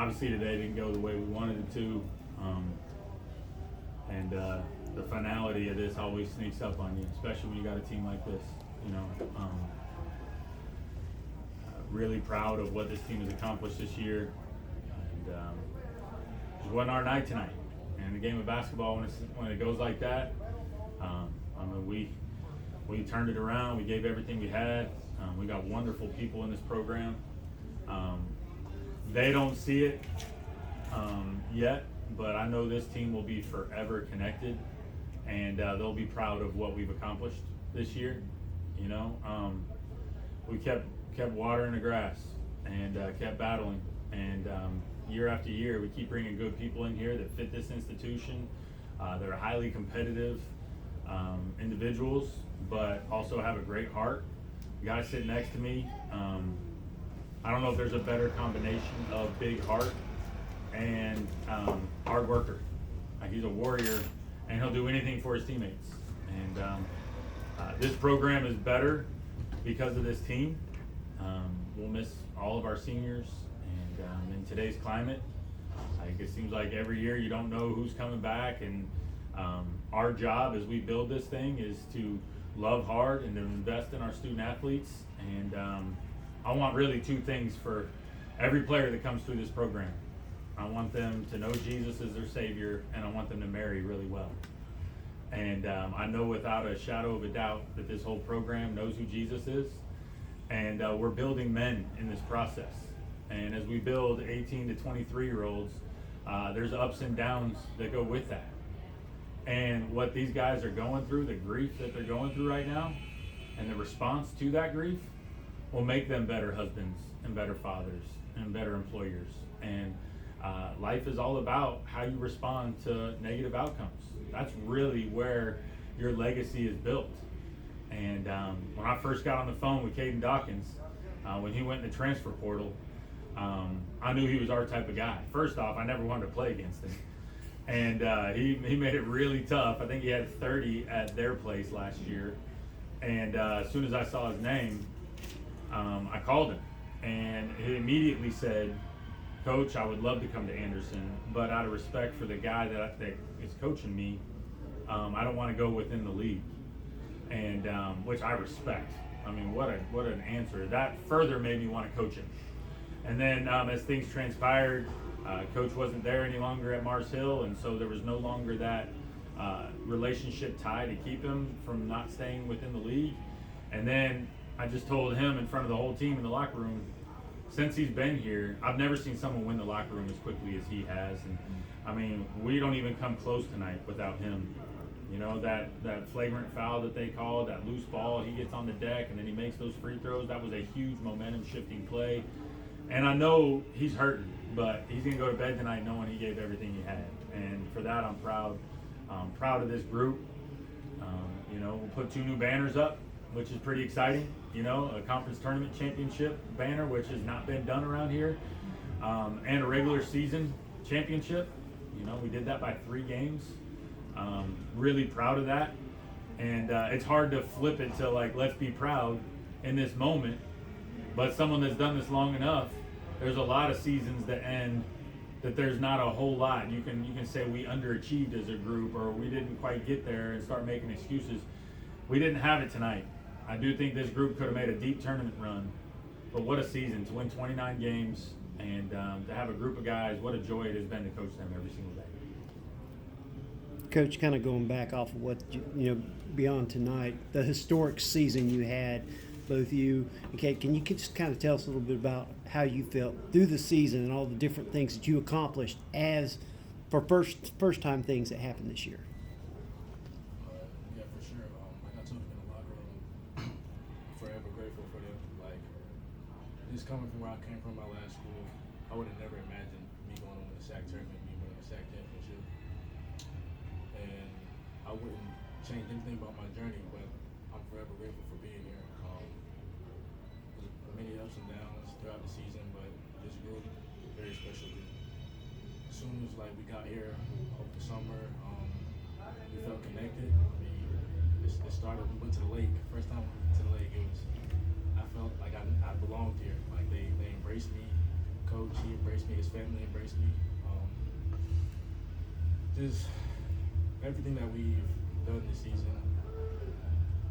obviously today didn't go the way we wanted it to, and the finality of this always sneaks up on you, especially when you got a team like this. You know, really proud of what this team has accomplished this year, and it wasn't our night tonight. And the game of basketball, when it goes like that, I mean, we turned it around. We gave everything we had. We got wonderful people in this program. They don't see it yet, but I know this team will be forever connected, and they'll be proud of what we've accomplished this year. You know, we kept watering the grass and kept battling, and year after year we keep bringing good people in here that fit this institution. They're highly competitive individuals, but also have a great heart. The guy sitting next to me, I don't know if there's a better combination of big heart and hard worker. Like, he's a warrior, and he'll do anything for his teammates. And this program is better because of this team. We'll miss all of our seniors, and in today's climate, like, it seems like every year you don't know who's coming back, and our job as we build this thing is to love hard and to invest in our student athletes. And I want really two things for every player that comes through this program. I want them to know Jesus as their Savior, and I want them to marry really well. And I know without a shadow of a doubt that this whole program knows who Jesus is, and we're building men in this process. And as we build 18 to 23-year-olds, there's ups and downs that go with that. And what these guys are going through, the grief that they're going through right now, and the response to that grief will make them better husbands and better fathers and better employers. And life is all about how you respond to negative outcomes. That's really where your legacy is built. And when I first got on the phone with Caden Dawkins, when he went in the transfer portal, I knew he was our type of guy. First off, I never wanted to play against him. And he made it really tough. I think he had 30 at their place last year. And as soon as I saw his name, I called him. And he immediately said, "Coach, I would love to come to Anderson, but out of respect for the guy that is coaching me, I don't want to go within the league." And which I respect. I mean, what an answer. That further made me want to coach him. And then as things transpired, Coach wasn't there any longer at Mars Hill, and so there was no longer that relationship tie to keep him from not staying within the league. And then I just told him in front of the whole team in the locker room, since he's been here, I've never seen someone win the locker room as quickly as he has. And I mean, we don't even come close tonight without him. You know, that flagrant foul that they called, that loose ball, he gets on the deck and then he makes those free throws. That was a huge momentum shifting play. And I know he's hurting, but he's going to go to bed tonight knowing he gave everything he had. And for that, I'm proud. I'm proud of this group. You know, we'll put 2 new banners up, which is pretty exciting. You know, a conference tournament championship banner, which has not been done around here, and a regular season championship. You know, we did that by 3 games. Really proud of that. And it's hard to flip it to, like, let's be proud in this moment. But someone that's done this long enough, there's a lot of seasons that end that there's not a whole lot. You can say we underachieved as a group, or we didn't quite get there, and start making excuses. We didn't have it tonight. I do think this group could have made a deep tournament run. But what a season to win 29 games and to have a group of guys. What a joy it has been to coach them every single day. Coach, kind of going back off of what you know beyond tonight, the historic season you had, both you and Kate, can you just kind of tell us a little bit about how you felt through the season and all the different things that you accomplished as for first time things that happened this year? Yeah, for sure. Like I told them in the locker room, forever grateful for them. Like, just coming from where I came from, my last school, I would have never imagined me going on the SAC tournament, me winning the SAC championship. And I wouldn't change anything about my journey, but I'm forever grateful for being here. There's many ups and downs throughout the season, but this group, very special group. As soon as we got here over the summer, we felt connected. It started, we went to the lake. First time we went to the lake, I felt like I belonged here. Like they embraced me. coach, he embraced me. His family embraced me. Just everything that we've done this season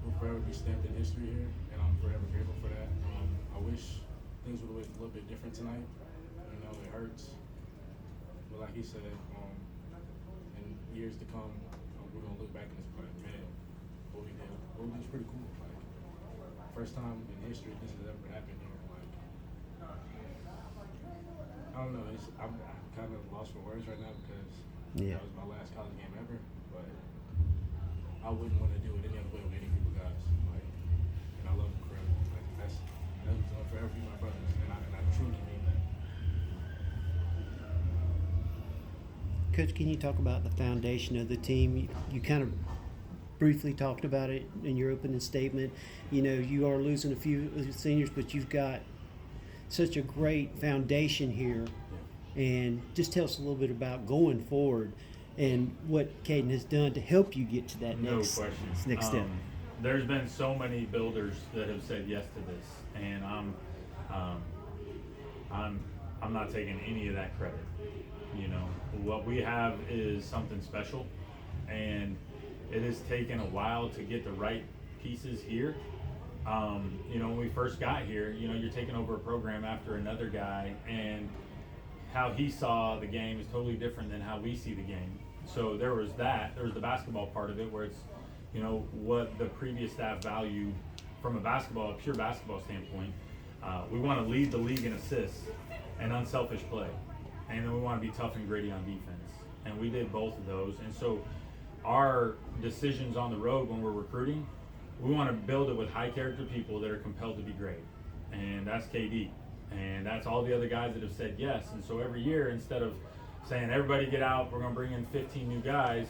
will forever be stamped in history here, and I'm forever grateful for that. I wish things would have went a little bit different tonight. You know, it hurts. But like he said, in years to come, we're gonna look back and just be like, man, what we did was pretty cool. Like, first time in history this has ever happened here. Like, I don't know. I'm kind of lost for words right now because that was my last college game ever. But I wouldn't want to do it any other way with any group of guys. Like, and I love them forever. Like, that's going to forever be my brothers, and I truly mean that. Coach, can you talk about the foundation of the team? You kind of briefly talked about it in your opening statement. You know, you are losing a few seniors, but you've got such a great foundation here. And just tell us a little bit about going forward and what Caden has done to help you get to that next step. There's been so many builders that have said yes to this, and I'm not taking any of that credit. You know, what we have is something special, and it has taken a while to get the right pieces here. You know, when we first got here, you know, you're taking over a program after another guy, and how he saw the game is totally different than how we see the game. So there was that. There was the basketball part of it where it's, you know, what the previous staff valued from a pure basketball standpoint. We want to lead the league in assists and unselfish play. And then we want to be tough and gritty on defense. And we did both of those. And so our decisions on the road when we're recruiting, we want to build it with high character people that are compelled to be great. And that's KD. And that's all the other guys that have said yes. And so every year, instead of saying everybody get out, we're going to bring in 15 new guys,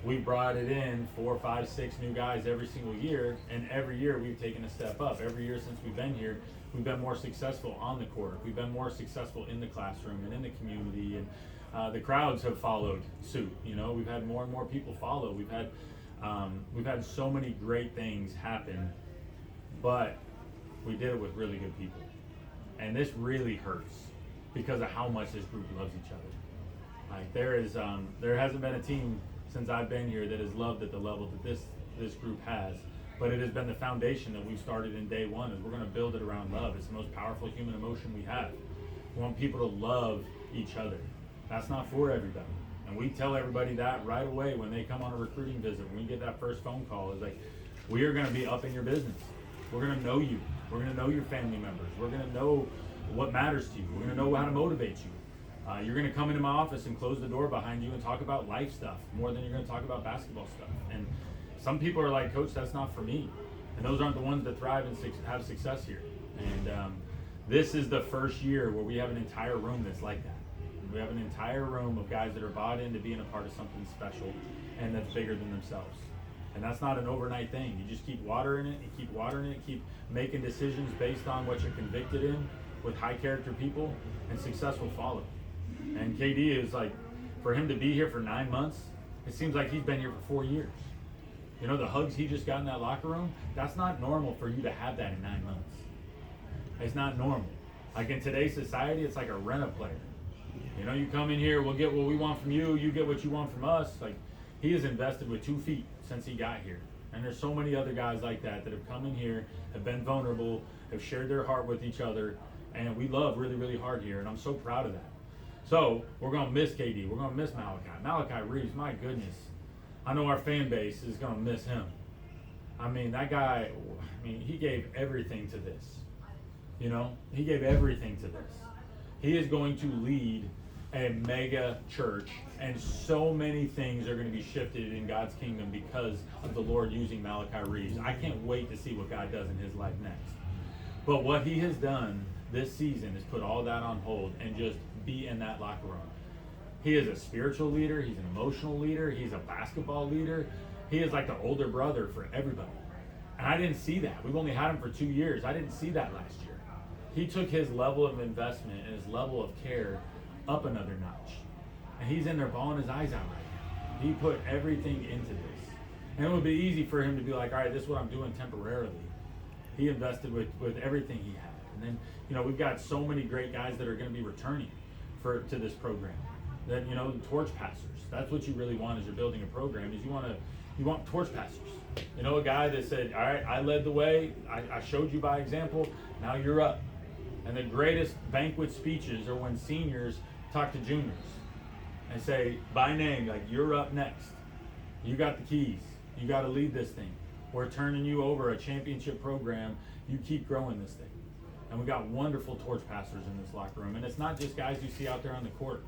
we brought it in 4, 5, 6 new guys every single year. And every year we've taken a step up. Every year since we've been here, we've been more successful on the court. We've been more successful in the classroom and in the community. And the crowds have followed suit. You know, we've had more and more people follow. We've had so many great things happen, but we did it with really good people. And this really hurts because of how much this group loves each other. Like there hasn't been a team since I've been here that has loved at the level that this group has. But it has been the foundation that we've started in day one, is we're going to build it around love. It's the most powerful human emotion we have. We want people to love each other. That's not for everybody. And we tell everybody that right away when they come on a recruiting visit. When we get that first phone call, it's like, we are going to be up in your business. We're going to know you. We're going to know your family members. We're going to know what matters to you. We're going to know how to motivate you. You're going to come into my office and close the door behind you and talk about life stuff more than you're going to talk about basketball stuff. And some people are like, Coach, that's not for me. And those aren't the ones that thrive and have success here. And this is the first year where we have an entire room that's like that. We have an entire room of guys that are bought into being a part of something special and that's bigger than themselves. And that's not an overnight thing. You just keep watering it, keep making decisions based on what you're convicted in with high character people, and success will follow. And KD is like, for him to be here for 9 months, it seems like he's been here for 4 years. You know, the hugs he just got in that locker room, that's not normal for you to have that in 9 months. It's not normal. Like in today's society, it's like a rent-a-player. You know, you come in here, we'll get what we want from you, you get what you want from us. Like, he has invested with 2 feet since he got here. And there's so many other guys like that that have come in here, have been vulnerable, have shared their heart with each other, and we love really, really hard here, and I'm so proud of that. So, we're going to miss KD. We're going to miss Malachi. Malachi Reeves, my goodness. I know our fan base is going to miss him. I mean, that guy, he gave everything to this. You know, he gave everything to this. He is going to lead a mega church, and so many things are going to be shifted in God's kingdom because of the Lord using Malachi Reeves. I can't wait to see what God does in his life next. But what he has done this season is put all that on hold and just be in that locker room. He is a spiritual leader. He's an emotional leader. He's a basketball leader. He is like the older brother for everybody. And I didn't see that. We've only had him for 2 years. I didn't see that last year. He took his level of investment and his level of care up another notch. And he's in there bawling his eyes out right now. He put everything into this. And it would be easy for him to be like, all right, this is what I'm doing temporarily. He invested with everything he had. And then, we've got so many great guys that are going to be returning to this program. That, torch passers. That's what you really want as you're building a program, is you want torch passers. A guy that said, all right, I led the way, I showed you by example, now you're up. And the greatest banquet speeches are when seniors talk to juniors and say, by name, like, you're up next. You got the keys. You got to lead this thing. We're turning you over a championship program. You keep growing this thing. And we got wonderful torch passers in this locker room. And it's not just guys you see out there on the court.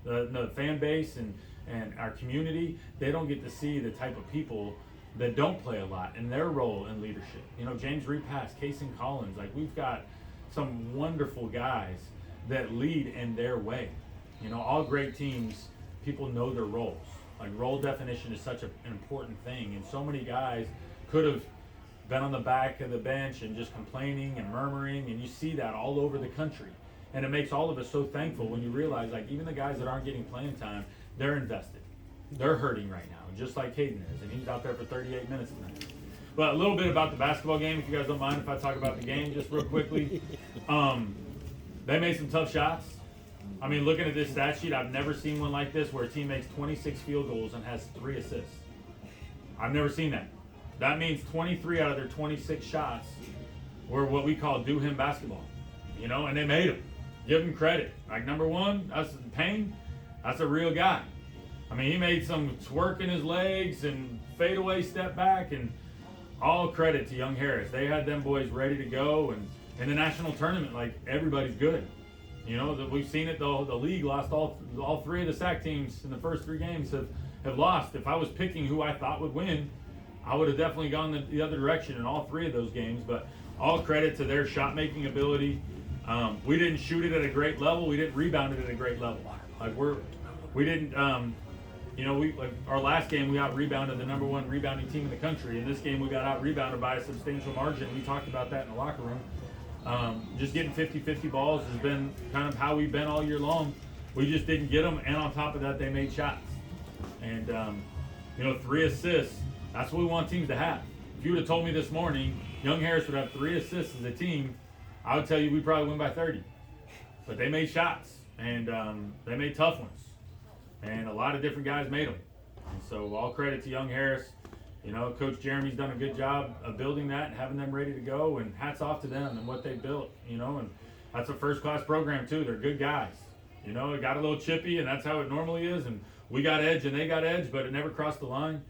The fan base and our community, they don't get to see the type of people that don't play a lot in their role in leadership. James Repass, Kason Collins, like, we've got some wonderful guys that lead in their way. All great teams, people know their roles. Like, role definition is such an important thing, and so many guys could have been on the back of the bench and just complaining and murmuring, and you see that all over the country. And it makes all of us so thankful when you realize, like, even the guys that aren't getting playing time, they're invested. They're hurting right now, just like Caden is, and he's out there for 38 minutes tonight. But a little bit about the basketball game, if you guys don't mind if I talk about the game just real quickly. They made some tough shots. I mean, looking at this stat sheet, I've never seen one like this where a team makes 26 field goals and has 3 assists. I've never seen that. That means 23 out of their 26 shots were what we call do-him basketball. And they made them. Give him credit. Like, number one, that's Payne. That's a real guy. I mean, he made some twerk in his legs and fadeaway step back, and all credit to Young Harris. They had them boys ready to go, and in the national tournament, like, everybody's good. We've seen it, the league lost all 3 of the SAC teams in the first 3 games have lost. If I was picking who I thought would win, I would have definitely gone the other direction in all 3 of those games, but all credit to their shot-making ability. We didn't shoot it at a great level. We didn't rebound it at a great level. Like, we didn't, our last game, we out-rebounded the number 1 rebounding team in the country. In this game, we got out-rebounded by a substantial margin. We talked about that in the locker room. Just getting 50-50 balls has been kind of how we've been all year long. We just didn't get them, and on top of that, they made shots. And, 3 assists, that's what we want teams to have. If you would have told me this morning Young Harris would have 3 assists as a team, I would tell you we probably win by 30. But they made shots, and they made tough ones. And a lot of different guys made them. And so all credit to Young Harris. Coach Jeremy's done a good job of building that and having them ready to go, and hats off to them and what they built, and that's a first-class program too. They're good guys. It got a little chippy, and that's how it normally is, and we got edge and they got edge, but it never crossed the line.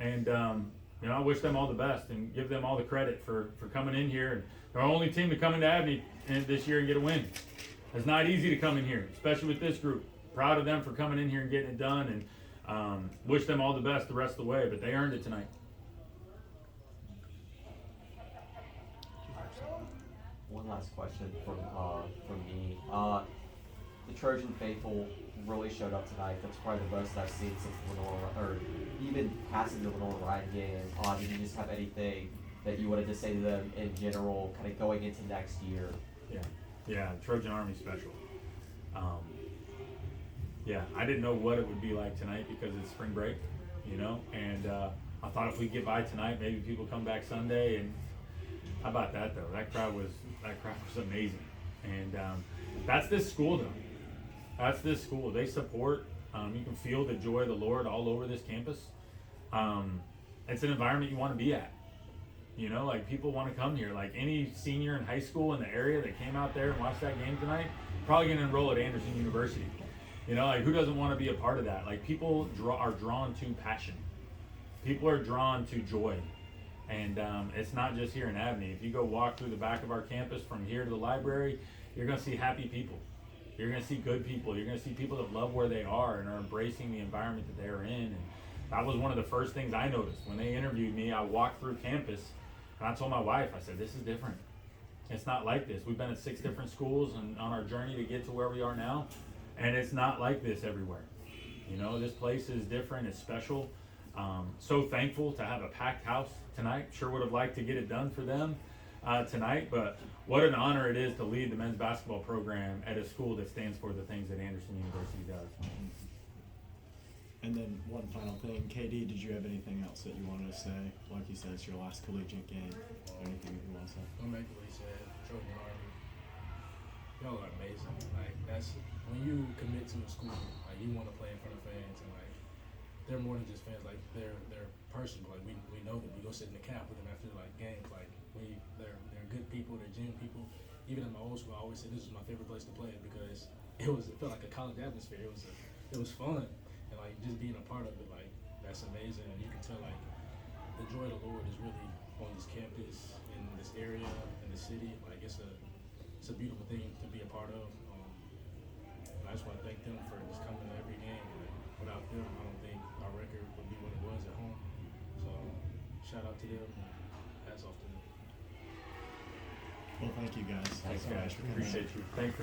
And I wish them all the best and give them all the credit for coming in here. And they're our only team to come into Abney this year and get a win. It's not easy to come in here, especially with this group. Proud of them for coming in here and getting it done, and wish them all the best the rest of the way, but they earned it tonight. One last question from me. The Trojan faithful really showed up tonight. That's probably the most I've seen since the Lenore, or even passing the Lenore Ryan game. Did you just have anything that you wanted to say to them in general, kind of going into next year? Yeah, Trojan Army special. I didn't know what it would be like tonight because it's spring break, and I thought if we get by tonight, maybe people come back Sunday. And how about that though? That crowd was amazing, and that's this school though. That's this school. They support. You can feel the joy of the Lord all over this campus. It's an environment you want to be at. Like, people want to come here. Like, any senior in high school in the area that came out there and watched that game tonight, probably going to enroll at Anderson University. Like, who doesn't want to be a part of that? Like, people are drawn to passion. People are drawn to joy. And it's not just here in Abney. If you go walk through the back of our campus from here to the library, you're going to see happy people. You're going to see good people. You're going to see people that love where they are and are embracing the environment that they're in. And that was one of the first things I noticed. When they interviewed me, I walked through campus, and I told my wife, I said, this is different. It's not like this. We've been at 6 different schools and on our journey to get to where we are now, and it's not like this everywhere. This place is different. It's special. So thankful to have a packed house tonight. Sure would have liked to get it done for them tonight, but what an honor it is to lead the men's basketball program at a school that stands for the things that Anderson University does. And then one final thing, KD, did you have anything else that you wanted to say? Like you said, it's your last collegiate game. Anything that you want to say? I'll make what he said. Trojan Army. y'all are amazing. Like that's when you commit to a school, like you want to play in front of fans, and like they're more than just fans. Like they're personal. Like we know them. We go sit in the cap with them after like games. Like they're good people. They're genuine people. Even in my old school, I always said this was my favorite place to play because it felt like a college atmosphere. It was fun, and like just being a part of it, like that's amazing. And you can tell like the joy of the Lord is really on this campus, in this area, in the city. Like it's a beautiful thing to be a part of. And I just want to thank them for just coming to every game. Like, without them, I don't think our record would be what it was at home. So shout out to them. And hats off to them. Well, thank you guys. Thanks, so Yeah, much for coming. appreciate you. Thanks for